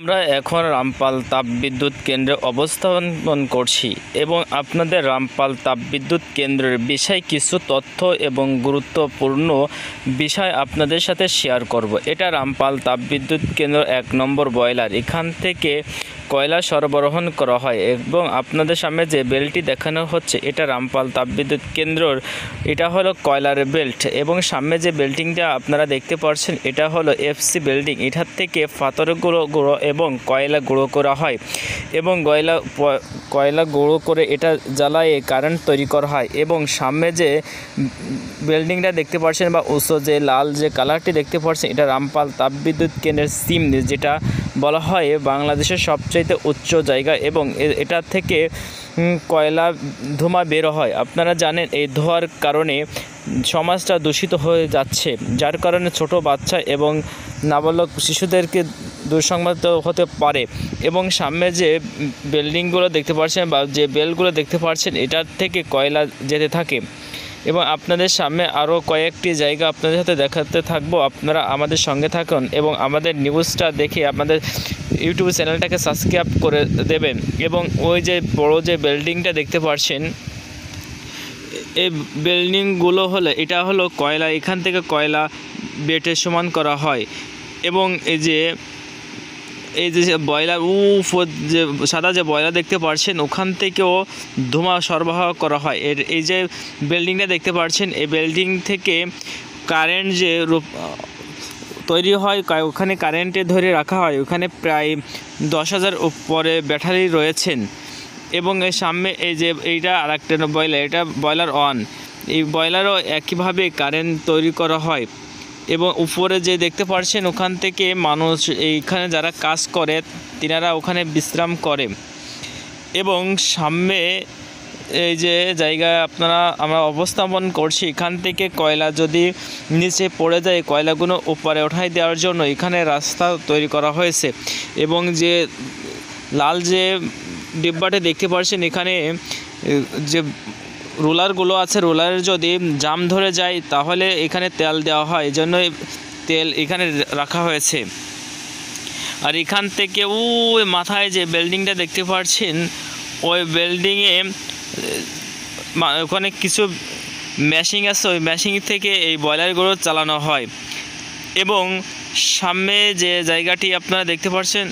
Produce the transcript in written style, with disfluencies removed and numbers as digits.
আমরা এখন রামপাল তাপবিদ্যুৎ কেন্দ্রে অবস্থান করছি এবং আপনাদের রামপাল তাপবিদ্যুৎ কেন্দ্রের বিষয়ে কিছু তথ্য এবং গুরুত্বপূর্ণ বিষয় আপনাদের সাথে শেয়ার করব। এটা রামপাল তাপবিদ্যুৎ কেন্দ্র 1 নম্বর বয়লার। এখান থেকে কয়লা সরবরাহ করা হয় এবং আপনাদের সামনে যে বেল্টটি দেখানো হচ্ছে এটা রামপাল তাপবিদ্যুৎ কেন্দ্রর, এটা হলো কয়লার বেল্ট এবং সামনে যে বিল্ডিংটা আপনারা দেখতে পাচ্ছেন এটা হলো এফসি বিল্ডিং। এটার থেকে পাথর গুঁড়ো এবং কয়লা গুঁড়ো করা হয় এবং কয়লা গুঁড়ো করে এটা জ্বালায়ে কারেন্ট তৈরি করা হয়। এবং সামনে যে বিল্ডিংটা দেখতে পাচ্ছেন বা উঁচু যে লাল যে কালারটি দেখতে পাচ্ছেন এটা রামপাল তাপবিদ্যুৎ কেন্দ্রের সিম, যেটা বলা হয় বাংলাদেশের সবচাইতে উচ্চ জায়গা এবং এটা থেকে কয়লা ধোঁয়া বের হয়। আপনারা জানেন এই ধোঁয়ার কারণে সমাজটা দূষিত হয়ে যাচ্ছে, যার কারণে ছোট বাচ্চা এবং নাবালক শিশুদেরকে দুঃসংবাদ হতে পারে। এবং সামনে যে বিল্ডিংগুলো দেখতে পাচ্ছেন বা যে বেলগুলো দেখতে পাচ্ছেন এটার থেকে কয়লা যেতে থাকে। এবং আপনাদের সামনে আরও কয়েকটি জায়গা আপনাদের সাথে দেখাতে থাকবো, আপনারা আমাদের সঙ্গে থাকুন এবং আমাদের নিউজটা দেখে আমাদের ইউটিউব চ্যানেলটাকে সাবস্ক্রাইব করে দেবেন। এবং ওই যে বড় যে বিল্ডিংটা দেখতে পাচ্ছেন এই বিল্ডিংগুলো হলো এটা হলো কয়লা, এখান থেকে কয়লা বেটে সমান করা হয়। এবং এই যে বয়লার যে সাদা যে বয়লার দেখতে পাচ্ছেন ওখান থেকেও ধোঁয়া সরবরাহ করা হয়। এই যে বিল্ডিংটা দেখতে পাচ্ছেন এই বিল্ডিং থেকে কারেন্ট যে তৈরি হয়, ওখানে কারেন্টে ধরে রাখা হয়, ওখানে প্রায় 10,000 উপরে ব্যাটারি রয়েছেন। এবং এর সামনে এই যে এইটা আরেকটা বয়লার, এটা বয়লার 1, এই বয়লারও একইভাবে কারেন্ট তৈরি করা হয়। এবং উপরে যে দেখতে পাচ্ছেন ওখান থেকে মানুষ এইখানে যারা কাজ করে তিনারা ওখানে বিশ্রাম করে। এবং সামনে এই যে জায়গায় আমরা অবস্থাপন করছি এখান থেকে কয়লা যদি নিচে পড়ে যায় কয়লাগুলো উপরে ওঠাই দেওয়ার জন্য এখানে রাস্তা তৈরি করা হয়েছে। এবং যে লাল যে ডিব্বাটি দেখতে পাচ্ছেন এখানে যে রোলারগুলো আছে, রোলারের যদি জাম ধরে যায় তাহলে এখানে তেল দেওয়া হয়, এই জন্য তেল এখানে রাখা হয়েছে। আর এখান থেকে ওই মাথায় যে বিল্ডিংটা দেখতে পাচ্ছেন ওই বিল্ডিংয়ে ওখানে কিছু মেশিন আছে, ওই মেশিন থেকে এই বয়লারগুলো চালানো হয়। এবং সামনে যে জায়গাটি আপনারা দেখতে পাচ্ছেন